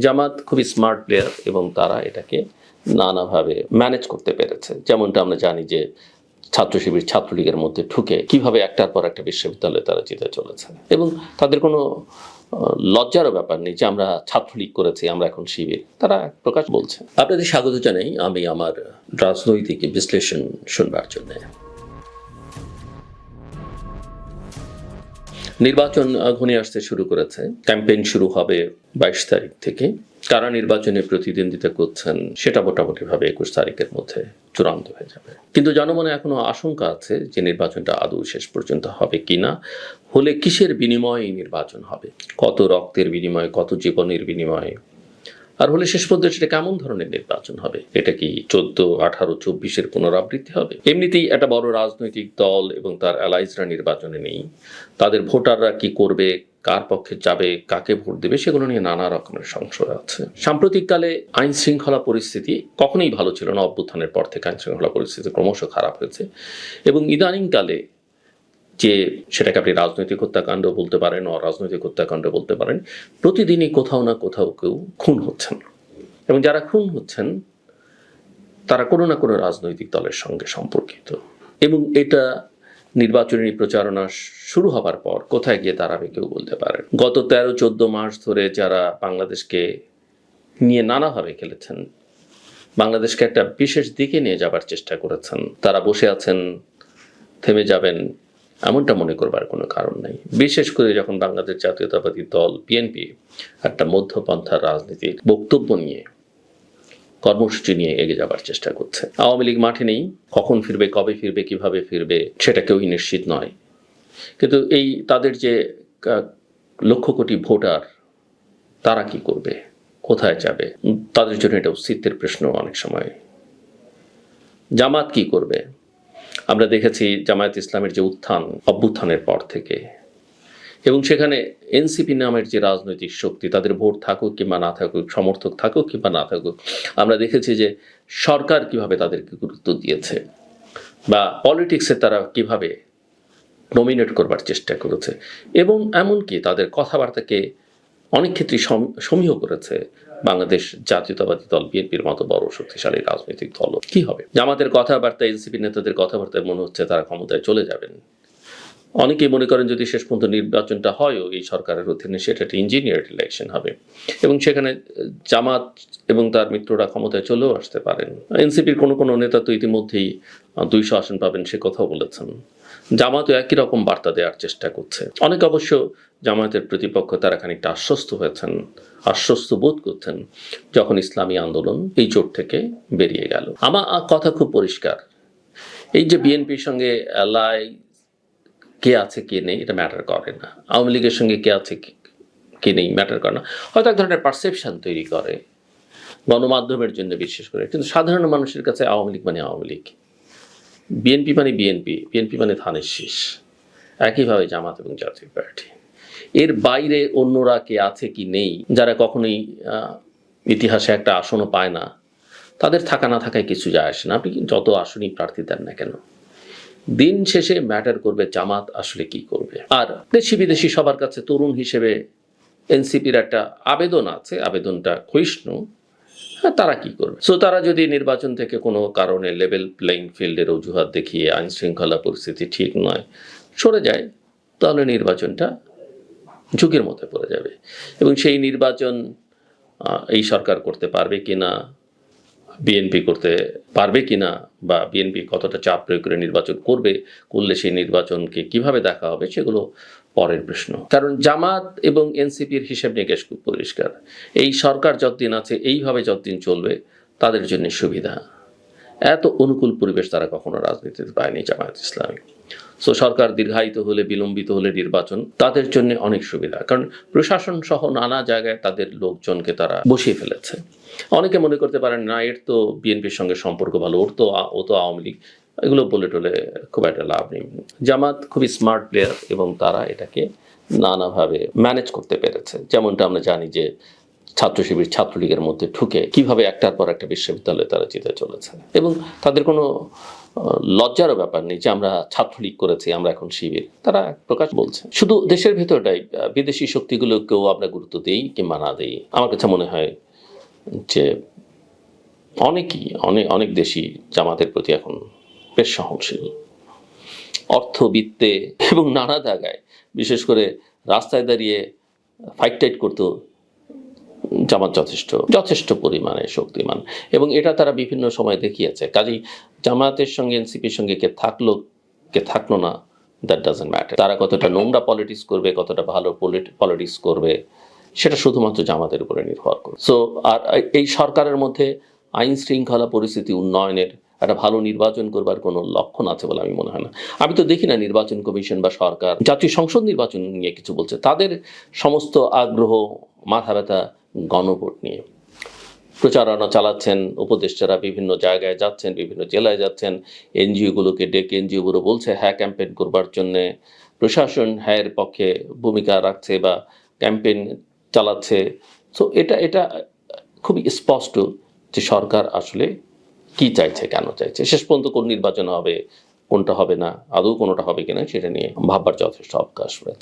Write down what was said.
জামাত খুবই smart player এবং তারা এটাকে নানাভাবে ম্যানেজ করতে পেরেছে। যেমনটা আমরা জানি যে ছাত্র শিবির ছাত্রলীগের মধ্যে ঢুকে কিভাবে একটার পর একটা বিশ্ববিদ্যালয়ে তারা জিতে চলেছে এবং তাদের কোনো লজ্জারও ব্যাপার নেই যে আমরা ছাত্রলীগ করেছি, আমরা এখন শিবির, তারা প্রকাশ বলছে। আপনাদের স্বাগত জানাই আমি আমার রাজনৈতিক বিশ্লেষণ শুনবার জন্য। নির্বাচন ঘনিয়ে আসতে শুরু করেছে, ক্যাম্পেইন শুরু হবে 22 তারিখ থেকে। কারা নির্বাচনে প্রতিদ্বন্দ্বিতা করছেন সেটা মোটামুটিভাবে 21 তারিখের মধ্যে চূড়ান্ত হয়ে যাবে। কিন্তু জনমনে এখনো আশঙ্কা আছে যে নির্বাচনটা আদৌ শেষ পর্যন্ত হবে কিনা, হলে কিসের বিনিময়ে নির্বাচন হবে, কত রক্তের বিনিময়ে, কত জীবনের বিনিময়ে, আর হলে শেষ পর্যন্ত সেটা কেমন ধরনের নির্বাচন হবে। এটা কি 14, 18, 24-এর পুনরাবৃত্তি হবে? এমনিতেই একটা বড় রাজনৈতিক দল এবং তার অ্যালাইজরা নির্বাচনে নেই। তাদের ভোটাররা কি করবে, কার পক্ষে যাবে, কাকে ভোট দেবে, সেগুলো নিয়ে নানা রকমের সংশয় আছে। সাম্প্রতিককালে আইন শৃঙ্খলা পরিস্থিতি কখনোই ভালো ছিল না। অভ্যুত্থানের পর থেকে আইন শৃঙ্খলা পরিস্থিতি ক্রমশ খারাপ হয়েছে এবং ইদানিংকালে যে সেটাকে আপনি রাজনৈতিক হত্যাকাণ্ড বলতে পারেন, অরাজনৈতিক হত্যাকাণ্ড বলতে পারেন, প্রতিদিনই কোথাও না কোথাও কেউ খুন হচ্ছেন এবং যারা খুন হচ্ছেন তারা কোনো না কোনো রাজনৈতিক দলের সঙ্গে সম্পর্কিত এবং এটা নির্বাচনী প্রচারণা শুরু হবার পর কোথায় গিয়ে দাঁড়াবে কেউ বলতে পারেন। গত 13-14 মাস ধরে যারা বাংলাদেশকে নিয়ে নানাভাবে খেলেছেন, বাংলাদেশকে একটা বিশেষ দিকে নিয়ে যাবার চেষ্টা করেছেন, তারা বসে আছেন, থেমে যাবেন এমনটা মনে করবার কোনো কারণ নেই। বিশেষ করে যখন বাংলাদেশ জাতীয়তাবাদী দল বিএনপি একটা মধ্যপন্থার রাজনীতির বক্তব্য নিয়ে, কর্মসূচি নিয়ে এগিয়ে যাবার চেষ্টা করছে। আওয়ামী লীগ মাঠে নেই, কখন ফিরবে, কবে ফিরবে, কিভাবে ফিরবে সেটা কেউই নিশ্চিত নয়। কিন্তু এই তাদের যে লক্ষ কোটি ভোটার, তারা কি করবে, কোথায় যাবে, তাদের জন্য এটা অস্তিত্বের প্রশ্ন অনেক সময়। জামাত কি করবে? আমরা দেখেছি জামায়াত ইসলামের যে অভ্যুত্থানের পর থেকে, এবং সেখানে এনসিপি নামের যে রাজনৈতিক শক্তি, তাদের ভোট থাকুক কিংবা না থাকুক, সমর্থক থাকুক কিংবা না থাকুক, আমরা দেখেছি যে সরকার কিভাবে তাদেরকে গুরুত্ব দিয়েছে বা পলিটিক্সে তারা কিভাবে নমিনেট করবার চেষ্টা করেছে এবং এমনকি তাদের কথাবার্তাকে অনেক ক্ষেত্রে সমীহ করেছে বাংলাদেশ জাতীয়তাবাদী দল বিএনপির মতো বড় শক্তিশালী রাজনৈতিক দল। কি হবে? জামাতের কথাবার্তা, এনসিপি নেতাদের কথাবার্তায় মনে হচ্ছে তারা ক্ষমতায় চলে যাবেন। অনেকেই মনে করেন যদি শেষ পর্যন্ত নির্বাচনটা হয়ও এই সরকারের অধীনে, সেটা একটা ইঞ্জিনিয়ার্ড ইলেকশন হবে এবং সেখানে জামাত এবং তার মিত্ররা ক্ষমতায় চলেও আসতে পারেন। এনসিপির কোনো নেতা তো ইতিমধ্যেই 200 আসন পাবেন সে কথাও বলেছেন। জামাতও একই রকম বার্তা দেওয়ার চেষ্টা করছে। অনেকে অবশ্য জামায়াতের প্রতিপক্ষ তারা খানিকটা আশ্বস্ত বোধ করছেন যখন ইসলামী আন্দোলন এই জোট থেকে বেরিয়ে গেল। আমার কথা খুব পরিষ্কার, এই যে বিএনপির সঙ্গে এলাই কে আছে কে নেই এটা ম্যাটার করে না, আওয়ামী লীগের সঙ্গে কে আছে কে নেই ম্যাটার করে না, হয়তো এক ধরনের পারসেপশন তৈরি করে গণমাধ্যমের জন্য বিশেষ করে, কিন্তু সাধারণ মানুষের কাছে আওয়ামী লীগ মানে আওয়ামী লীগ, বিএনপি মানে বিএনপি মানে ধানের শীষ। একইভাবে জামাত এবং জাতীয় পার্টি, এর বাইরে অন্যরা কে আছে কি নেই, যারা কখনোই ইতিহাসে একটা আসনও পায় না, তাদের থাকা না থাকায় কিছু যায় আসে না। আপনি যত আসনই প্রার্থী দেন না কেন, দিন শেষে ম্যাটার করবে জামাত আসলে কি করবে। আর দেশি বিদেশি সবার কাছে তরুণ হিসেবে এনসিপির একটা আবেদন আছে, আবেদনটা ক্ষয়িষ্ণু, তারা কি করবে। সো তারা যদি নির্বাচন থেকে কোনো কারণে লেভেল প্লেইং ফিল্ডের অজুহাত দেখিয়ে আইন শৃঙ্খলা পরিস্থিতি ঠিক নয় সরে যায়, তাহলে নির্বাচনটা ঝুঁকির মধ্যে পড়ে যাবে এবং সেই নির্বাচন এই সরকার করতে পারবে কিনা, বিএনপি করতে পারবে কিনা, বা বিএনপি কতটা চাপ প্রয়োগ করে নির্বাচন করলে সেই নির্বাচনকে কিভাবে দেখা হবে, সেগুলো পরের প্রশ্ন। কারণ জামাত এবং এনসিপির হিসেব নিকেশ খুব পরিষ্কার, এই সরকার যতদিন আছে এইভাবে যতদিন চলবে তাদের জন্য সুবিধা। এত অনুকূল পরিবেশ তারা কখনো রাজনীতিতে পায়নি জামায়াত ইসলামী। সো সরকার দীর্ঘায়িত হলে, বিলম্বিত হলে নির্বাচন তাদের জন্য অনেক সুবিধা, কারণ প্রশাসন সহ নানা জায়গায় তাদের লোকজনকে তারা বসিয়ে ফেলেছে। অনেকে মনে করতে পারেন না এর তো বিএনপির সঙ্গে সম্পর্ক ভালো, ও তো আওয়ামী লীগ, এগুলো বলে টলে খুব একটা লাভ নেই। জামাত খুবই স্মার্ট প্লেয়ার এবং তারা এটাকে নানাভাবে ম্যানেজ করতে পেরেছে। যেমনটা আমরা জানি যে ছাত্র শিবির ছাত্রলীগের মধ্যে ঢুকে কিভাবে একটার পর একটা বিশ্ববিদ্যালয়ে তারা জিতে চলেছে এবং তাদের কোনো লজ্জারও ব্যাপার নেই যে আমরা ছাত্রলীগ করেছি, আমরা এখন শিবির, তারা এক প্রকাশ বলছে। শুধু দেশের ভেতরটাই বিদেশি শক্তিগুলোকেও আমরা গুরুত্ব দিই কিংবা না দিই, আমার কাছে মনে হয় যে অনেক দেশই জামাতের প্রতি এখন বেশ সহনশীল। অর্থবিত্তে এবং নানা জায়গায়, বিশেষ করে রাস্তায় দাঁড়িয়ে ফাইট টাইট করতো জামাত যথেষ্ট পরিমাণে শক্তিমান, এবং এটা তারা বিভিন্ন সময় দেখিয়েছে। কাজেই জামাতের সঙ্গে এনসিপির সঙ্গে কে থাকলো না, দ্যাট ডাজন্ট ম্যাটার। তারা কতটা নোংরা পলিটিক্স করবে, কতটা ভালো পলিটিক্স করবে, সেটা শুধুমাত্র জামাতের উপরে নির্ভর করে। সো আর এই সরকারের মধ্যে আইন শৃঙ্খলা পরিস্থিতি উন্নয়নের, একটা ভালো নির্বাচন করবার কোনো লক্ষণ আছে বলে আমি মনে হয় না। আমি তো দেখি না নির্বাচন কমিশন বা সরকার জাতীয় সংসদ নির্বাচন নিয়ে কিছু বলছে। তাদের সমস্ত আগ্রহ, মাথা ব্যথা গণভোট নিয়ে। প্রচারণা চালাচ্ছেন, উপদেষ্টারা বিভিন্ন জায়গায় যাচ্ছেন, বিভিন্ন জেলায় যাচ্ছেন, এনজিওগুলোকে ডেকে এনজিওগুলো বলছে হ্যাঁ ক্যাম্পেইন করবার জন্যে, প্রশাসন হ্যাঁ এর পক্ষে ভূমিকা রাখছে বা ক্যাম্পেইন চালাচ্ছে। সো এটা খুবই স্পষ্ট যে সরকার আসলে কি চাইছে, কেন চাইছে। শেষ পর্যন্ত কোন নির্বাচন হবে, কোনটা হবে না, আদৌ কোনোটা হবে কিনা, সেটা নিয়ে ভাববার যথেষ্ট অবকাশ রয়েছে।